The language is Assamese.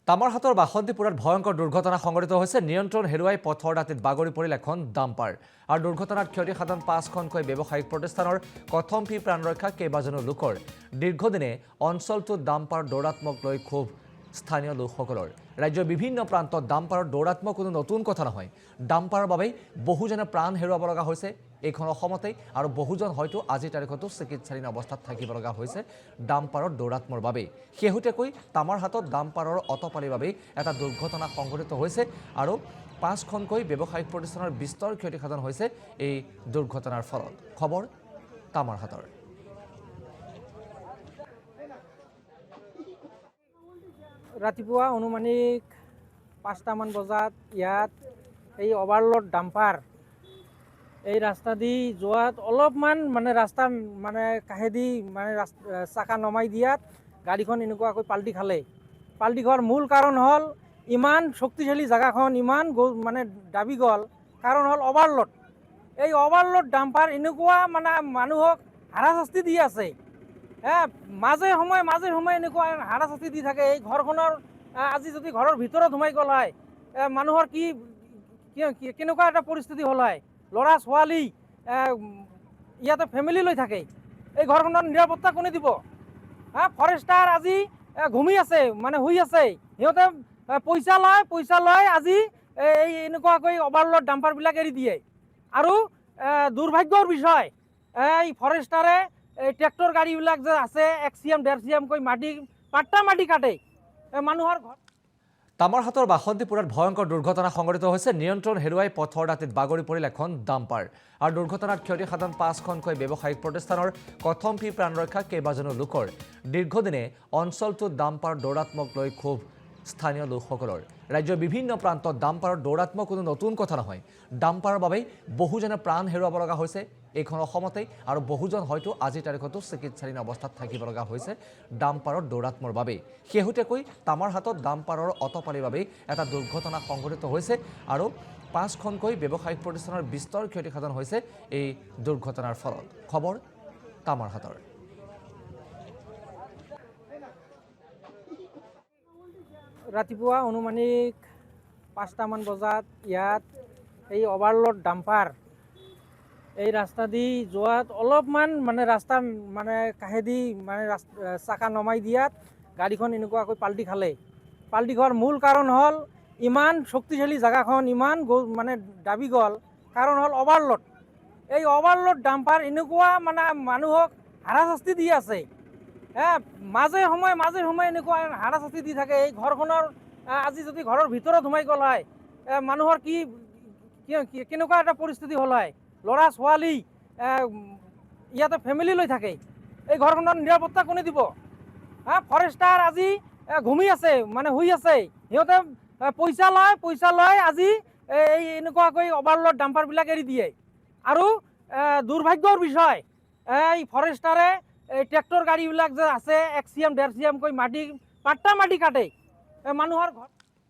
তামাৰহাটৰ বাসন্তীপুৰত ভয়ংকৰ দুৰ্ঘটনা সংঘটিত হৈছে। নিয়ন্ত্ৰণ হেৰুৱাই পথৰ দাঁতিত বাগৰি পৰিল এখন ডাম্পাৰ আৰু দুৰ্ঘটনাত ক্ষতিসাধন 5খনকৈ ব্যৱসায়িক প্ৰতিষ্ঠানৰ কথমপি প্ৰাণৰক্ষা কেইবাজনো লোকৰ। দীৰ্ঘদিনে অঞ্চলটোত ডাম্পাৰ দৌৰাত্মক লৈ ক্ষোভ স্থানীয় লোকসকলৰ। ৰাজ্যৰ বিভিন্ন প্ৰান্তত ডাম্পাৰৰ দৌৰাত্মক কোনো নতুন কথা নহয়। ডাম্পাৰৰ বাবেই বহুজনে প্ৰাণ হেৰুৱাব লগা হৈছে এইখন অসমতেই, আৰু বহুজন হয়তো আজিৰ তাৰিখতো চিকিৎসাধীন অৱস্থাত থাকিব লগা হৈছে ডাম্পাৰৰ দৌৰাত্মৰ বাবেই। শেহতীয়াকৈ তামাৰহাটত ডাম্পাৰৰ অতপালিৰ বাবেই এটা দুৰ্ঘটনা সংঘটিত হৈছে আৰু 5খনকৈ ব্যৱসায়িক প্ৰতিষ্ঠানৰ বিস্তৰ ক্ষতিসাধন হৈছে এই দুৰ্ঘটনাৰ ফলত। খবৰ তামাৰহাটৰ। ৰাতিপুৱা অনুমানিক 5টামান বজাত ইয়াত এই অভাৰলোড ডাম্পাৰ এই ৰাস্তা দি যোৱাত অলপমান ৰাস্তাৰ কাষেদি চাকা নমাই দিয়াত গাড়ীখন এনেকুৱাকৈ পাল্টি খালে। পাল্টি খোৱাৰ মূল কাৰণ হ'ল ইমান শক্তিশালী জেগাখন ইমান দাবি গ'ল, কাৰণ হ'ল অভাৰলোড। এই অভাৰলোড ডাম্পাৰ এনেকুৱা মানুহক হাৰাশাস্তি দি আছে। মাজে সময়ে এনেকুৱা হাৰাশাস্তি দি থাকে। এই ঘৰখনৰ আজি যদি ঘৰৰ ভিতৰত সোমাই গ'ল হয়, মানুহৰ কেনেকুৱা এটা পৰিস্থিতি হ'ল হয়। ল'ৰা ছোৱালী ইয়াতে ফেমিলি লৈ থাকে, এই ঘৰখনৰ নিৰাপত্তা কোনে দিব? ফৰেষ্টাৰ আজি ঘুমি আছে, শুই আছে। সিহঁতে পইচা লয় আজি এই এনেকুৱাকৈ অভাৰলোড ডাম্পাৰবিলাক এৰি দিয়ে। আৰু দুৰ্ভাগ্যৰ বিষয়, এই ফৰেষ্টাৰে এই ট্ৰেক্টৰ গাড়ীবিলাক যে আছে 1 CM 1.5 CMকৈ পাট্টা মাটি কাটে মানুহৰ ঘৰ। তামাৰহাটৰ বাসন্তীপুৰত ভয়ংকৰ দুৰ্ঘটনা সংঘটিত হৈছে। নিয়ন্ত্ৰণ হেৰুৱাই পথৰ দাঁতিত বাগৰি পৰিল এখন ডাম্পাৰ আৰু দুৰ্ঘটনাত ক্ষতিসাধন 5খনকৈ ব্যৱসায়িক প্ৰতিষ্ঠানৰ কথমপি প্ৰাণৰক্ষা কেইবাজনো লোকৰ। দীৰ্ঘদিনে অঞ্চলটোত ডাম্পাৰ দৌৰাত্মক লৈ ক্ষোভ স্থানীয় লোকসকলৰ। ৰাজ্যৰ বিভিন্ন প্ৰান্তত ডাম্পাৰৰ দৌৰাত্মক কোনো নতুন কথা নহয়। ডাম্পাৰৰ বাবেই বহুজনে প্ৰাণ হেৰুৱাব লগা হৈছে এইখন অসমতেই, আৰু বহুজন হয়তো আজিৰ তাৰিখতো চিকিৎসাধীন অৱস্থাত থাকিব লগা হৈছে ডাম্পাৰৰ দৌৰাত্মৰ বাবেই। শেহতীয়াকৈ তামাৰহাটত ডাম্পাৰৰ অতপালিৰ বাবেই এটা দুৰ্ঘটনা সংঘটিত হৈছে আৰু 5খনকৈ ব্যৱসায়িক প্ৰতিষ্ঠানৰ বিস্তৰ ক্ষতিসাধন হৈছে এই দুৰ্ঘটনাৰ ফলত। খবৰ তামাৰহাটৰ। ৰাতিপুৱা অনুমানিক 5টামান বজাত ইয়াত এই অভাৰলোড ডাম্পাৰ এই ৰাস্তা দি যোৱাত অলপমান ৰাস্তাৰ কাষেদি চাকা নমাই দিয়াত গাড়ীখন এনেকুৱাকৈ পাল্টি খালে। পাল্টি খোৱাৰ মূল কাৰণ হ'ল ইমান শক্তিশালী জেগাখন ইমান দাবি গ'ল, কাৰণ হ'ল অভাৰলোড। এই অভাৰলোড ডাম্পাৰ এনেকুৱা মানুহক হাৰাশাস্তি দি আছে। মাজে সময়ে এনেকুৱা হাৰাশাস্তি দি থাকে। এই ঘৰখনৰ আজি যদি ঘৰৰ ভিতৰত সোমাই গ'ল হয়, মানুহৰ কেনেকুৱা এটা পৰিস্থিতি হ'ল হয়। ল'ৰা ছোৱালী ইয়াতে ফেমিলি লৈ থাকে, এই ঘৰখনৰ নিৰাপত্তা কোনে দিব? ফৰেষ্টাৰ আজি ঘুমি আছে, শুই আছে। সিহঁতে পইচা লয় আজি এই এনেকুৱাকৈ অভাৰলোড ডাম্পাৰবিলাক এৰি দিয়ে। আৰু দুৰ্ভাগ্যৰ বিষয়, এই ফৰেষ্টাৰে এই ট্ৰেক্টৰ গাড়ীবিলাক যে আছে 1 CM 1.5 CMকৈ পাট্টা মাটি কাটে মানুহৰ ঘৰ।